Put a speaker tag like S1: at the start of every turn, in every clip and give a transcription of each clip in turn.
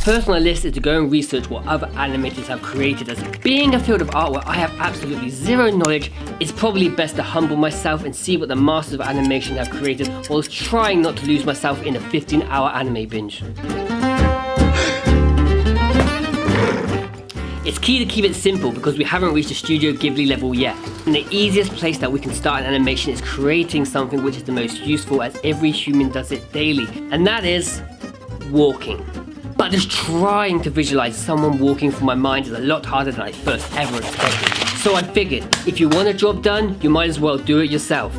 S1: First on the list is to go and research what other animators have created, as being a field of art where I have absolutely zero knowledge, it's probably best to humble myself and see what the masters of animation have created, whilst trying not to lose myself in a 15-hour anime binge. It's key to keep it simple because we haven't reached a Studio Ghibli level yet, and the easiest place that we can start an animation is creating something which is the most useful, as every human does it daily, and that is walking. But just trying to visualize someone walking through my mind is a lot harder than I first ever expected. So I figured, if you want a job done, you might as well do it yourself.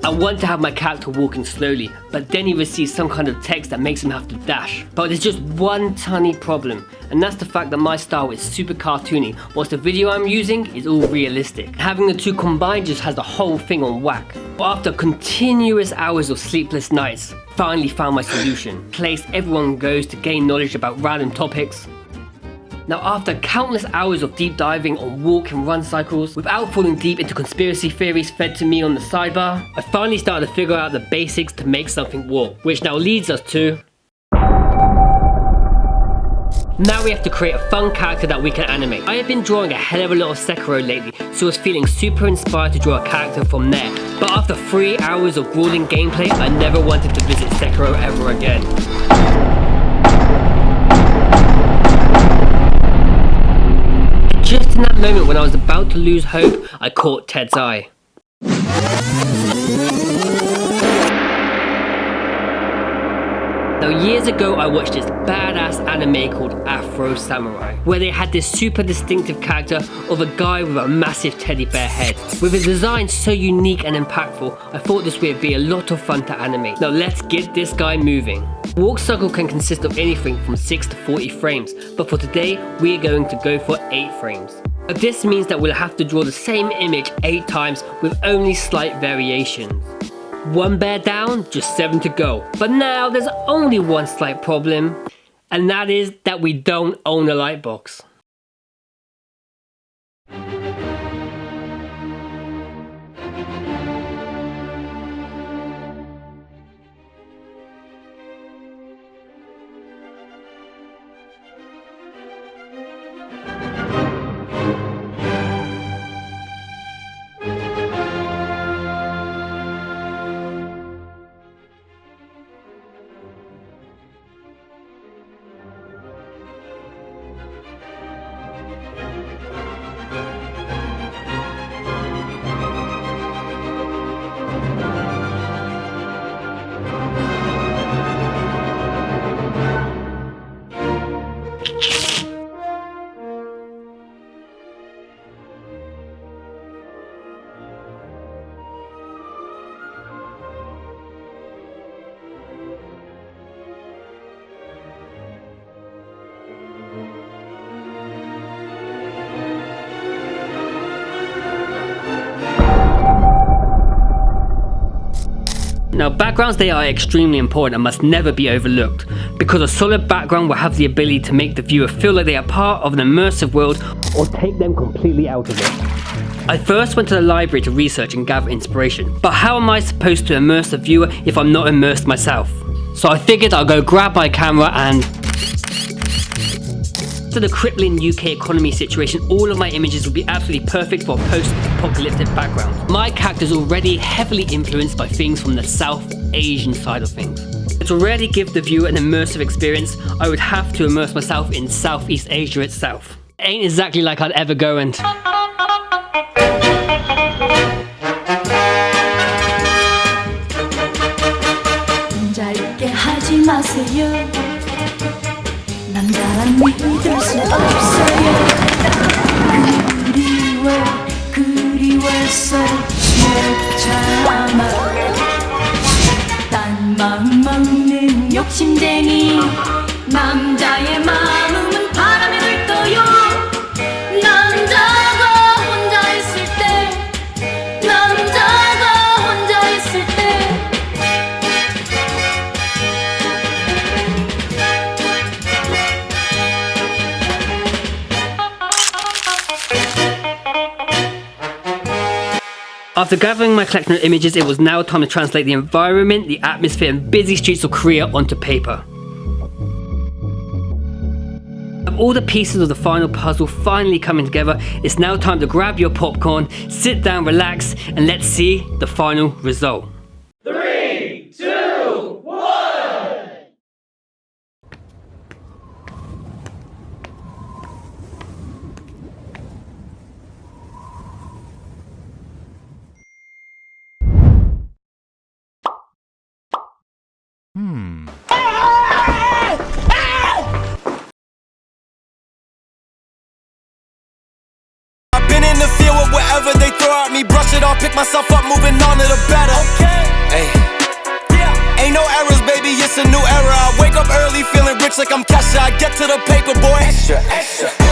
S1: I want to have my character walking slowly, but then he receives some kind of text that makes him have to dash. But there's just one tiny problem, and that's the fact that my style is super cartoony, whilst the video I'm using is all realistic. Having the two combined just has the whole thing on whack. But after continuous hours of sleepless nights, finally found my solution. Place everyone goes to gain knowledge about random topics. Now, after countless hours of deep diving on walk and run cycles, without falling deep into conspiracy theories fed to me on the sidebar, I finally started to figure out the basics to make something walk, which now leads us to... Now we have to create a fun character that we can animate. I have been drawing a hell of a lot of Sekiro lately, so I was feeling super inspired to draw a character from there. But after 3 hours of grueling gameplay, I never wanted to visit Sekiro ever again. Just in that moment when I was about to lose hope, I caught Ted's eye. Now, years ago I watched this badass anime called Afro Samurai, where they had this super distinctive character of a guy with a massive teddy bear head. With a design so unique and impactful, I thought this would be a lot of fun to animate. Now let's get this guy moving. Walk cycle can consist of anything from 6 to 40 frames, but for today we're going to go for 8 frames. This means that we'll have to draw the same image 8 times with only slight variations. 1 bear down, just 7 to go. But now there's only one slight problem, and that is that we don't own a lightbox. Now, backgrounds, they are extremely important and must never be overlooked, because a solid background will have the ability to make the viewer feel like they are part of an immersive world or take them completely out of it. I first went to the library to research and gather inspiration, but how am I supposed to immerse the viewer if I'm not immersed myself? So I figured I'll go grab my camera and... To the crippling UK economy situation, all of my images would be absolutely perfect for a post-apocalyptic background. My character's already heavily influenced by things from the South Asian side of things. To really give the viewer an immersive experience, I would have to immerse myself in Southeast Asia itself. It ain't exactly like I'd ever go and...
S2: 남자란 믿을 수 없어요. 그리워서 참아. 딴 마음 먹는 욕심쟁이 남자의 마음은 바람에 들떠요. 남자가 혼자 있을 때, 남자가 혼자 있을 때.
S1: After gathering my collection of images, it was now time to translate the environment, the atmosphere and busy streets of Korea onto paper. With all the pieces of the final puzzle finally coming together, it's now time to grab your popcorn, sit down, relax, and let's see the final result.
S3: 3, 2, 1.
S4: I've been in the field with whatever they throw at me. Brush it off, pick myself up, moving on to the better. Hey. Ain't no errors, baby, it's a new era. I wake up early, feeling rich like I'm Kesha. I get to the paper, boy. Extra, extra.